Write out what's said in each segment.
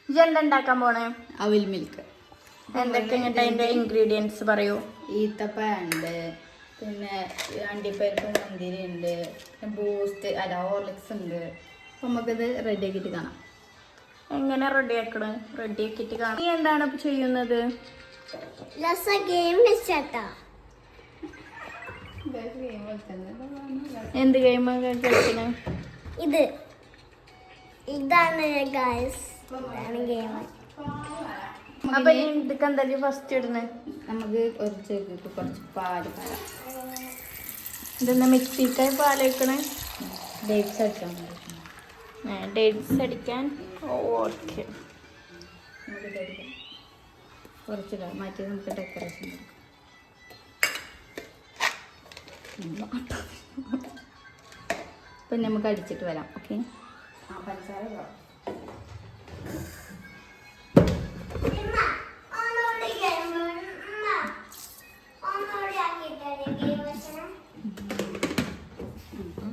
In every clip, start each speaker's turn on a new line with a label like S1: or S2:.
S1: ഇതെന്താ ഉണ്ടാക്കാൻ പോണേ?
S2: അവിൽ മിൽക്ക്.
S1: എന്തൊക്കെ അതിന്റെ ഇൻഗ്രീഡിയൻസ് പറയൂ.
S2: ഈത്തപ്പഴം ഉണ്ട്, പിന്നെ അണ്ടിപ്പരിപ്പ് മുന്തിരി ഉണ്ട്, ബൂസ്റ്റ് അല്ല ഹോർലിക്സ് ഉണ്ട്. അപ്പം നമുക്കിത് റെഡി ആക്കിയിട്ട് കാണാം.
S1: എങ്ങനെ റെഡി ആക്കണം? റെഡി ആക്കിയിട്ട് കാണാം. നീ എന്താണ് ഇപ്പൊ ചെയ്യുന്നത്? എന്ത് ഗെയിം കളിക്കണേ?
S3: ഇതാണ് ഗെയിം.
S1: അപ്പൊ ഇതൊക്കെ എന്താ ഫസ്റ്റ് ഇടുന്നത്?
S2: നമുക്ക് ഒരു ചെറുക്ക് കുറച്ച് പാല് പാലാം.
S1: ഇതെന്താ മിക്സിക്കായി പാൽ വയ്ക്കണേ?
S2: ഡേറ്റ്സ് അടിക്കാൻ
S1: ഡേറ്റ്സ് അടിക്കാൻ. ഓക്കെ,
S2: നമുക്ക് ഇതടിക്കാം. കുറച്ചിടാം, മാറ്റി നമുക്ക് ഡെക്കറേഷൻ കൊടുക്കാം. അപ്പം നമുക്ക് അടിച്ചിട്ട് വരാം. ഓക്കെ, പഞ്ചസാര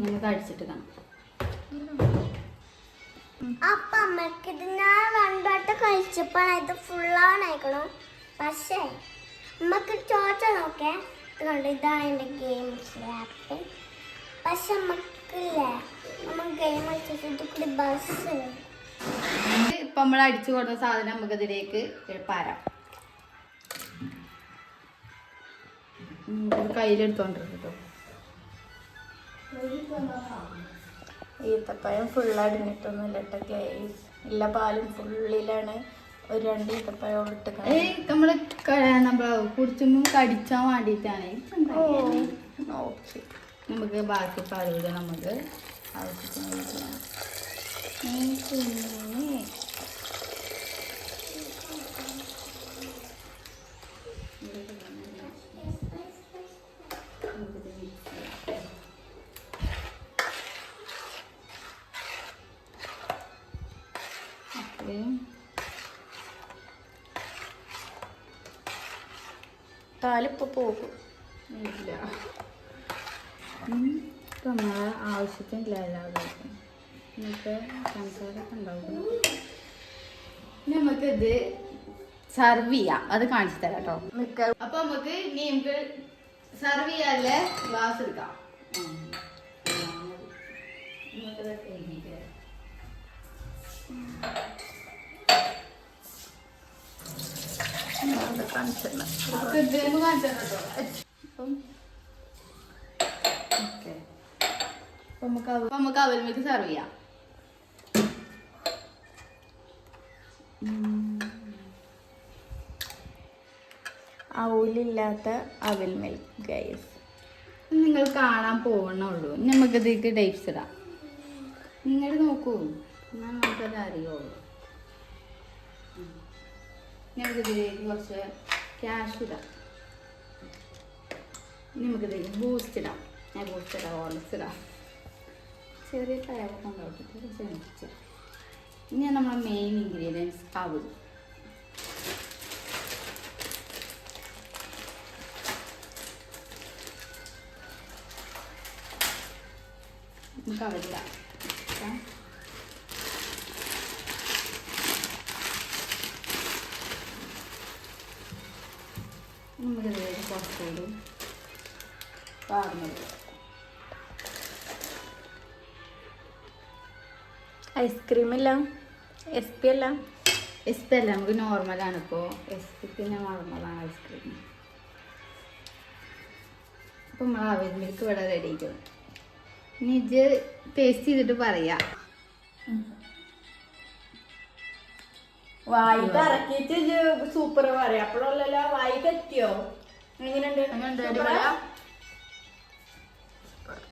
S2: നമുക്ക് അടിച്ചിട്ട് കാണാം.
S3: അപ്പൊ അമ്മക്കിത് ഞാൻ രണ്ടോട്ട് കഴിച്ചപ്പോഴാണ് ഇത് ഫുള്ളാണ് അയക്കണം. പക്ഷേ നമുക്ക് ചോച്ച നോക്കേ, ഇതുകൊണ്ട് ഇതാണ് എൻ്റെ ഗെയിം ആപ്പ്. പക്ഷെ നമുക്കില്ലേ, നമ്മൾ ഗെയിം കളിച്ചിട്ട് ഇത് കൂടി ബസ്
S2: ഇപ്പം നമ്മൾ അടിച്ചു കൊടുത്ത സാധനം നമുക്ക് ഇതിലേക്ക് പാരാം. കയ്യിലെടുത്തോണ്ടിരുന്നു കേട്ടോ.
S1: ഈത്തപ്പഴം ഫുള്ളടിഞ്ഞിട്ടൊന്നുമില്ല കേട്ടോ ഗൈസ്. എല്ലാ പാലും ഫുള്ളിലാണ്. ഒരു 2 ഈത്തപ്പഴം ഇട്ട്
S2: നമ്മള് കുടിച്ചുമ്പോൾ കടിച്ചാൻ വേണ്ടിയിട്ടാണ്.
S1: ഓക്കെ,
S2: നമുക്ക് ബാക്കി പാലൂടെ നമുക്ക് ആവശ്യത്തിന്
S1: പാലിപ്പോൾ പോകും.
S2: ഇല്ല, നമ്മളെ ആവശ്യത്തിനില്ല. എല്ലാവരും നമുക്ക് സംസാരമൊക്കെ ഉണ്ടാവും. നമുക്കിത് സർവ് ചെയ്യാം, അത് കാണിച്ചു തരാം കേട്ടോ. അപ്പൊ നമുക്ക് ഇനി നമുക്ക് സർവ് ചെയ്യാല്ലേ ഗ്ലാസ് എടുക്കാം. നമുക്ക് അവൽമിക്ക് സർവ് ചെയ്യാം.
S1: ഔലില്ലാത്ത അവിൽ മിൽക്ക് ഗൈസ്.
S2: നിങ്ങൾ കാണാൻ പോകണുള്ളൂ. നമുക്കിതേക്ക് ഡേറ്റ്സ് ഇടാം. നിങ്ങൾ നോക്കൂ, എന്നാൽ നമുക്കത് അറിയുള്ളൂ. നമുക്കിതിലേക്ക് കുറച്ച് ക്യാഷ് ഇടാം. നമുക്കിതിലേക്ക് ബൂസ്റ്റ് ഇടാം. ഞാൻ ബൂസ്റ്റ് ഇടാം, ഹോർലിക്സ് ഇടാം. ചെറിയ ടയറൊക്കെ ഉണ്ടാക്കിയിട്ട് ശ്രമിച്ചു. ഇനി നമ്മളെ മെയിൻ ഇൻഗ്രീഡിയൻസ് അവൽ. നമുക്ക് അവലിടാം. നമുക്കിതിലേക്ക് കുറച്ചുകൂടി പാർന്നത്.
S1: ഐസ്ക്രീം അല്ല, എസ് പി അല്ല.
S2: എസ് പി അല്ല, നമുക്ക് നോർമലാണ്. ഇപ്പോൾ എസ് പി പിന്നെ നോർമലാണ് ഐസ്ക്രീം. അപ്പം നമ്മൾ അവൽ മിൽക്ക് ഇവിടെ റെഡി ആയിക്കും. ഇനി ഇത് ടേസ്റ്റ് ചെയ്തിട്ട് പറയാം.
S1: വായിക്ക് ഇറക്കിയിട്ട് സൂപ്പർ പറയാം. അപ്പോഴല്ലോ വായിക്ക് എത്തിയോ? എങ്ങനെയുണ്ട്?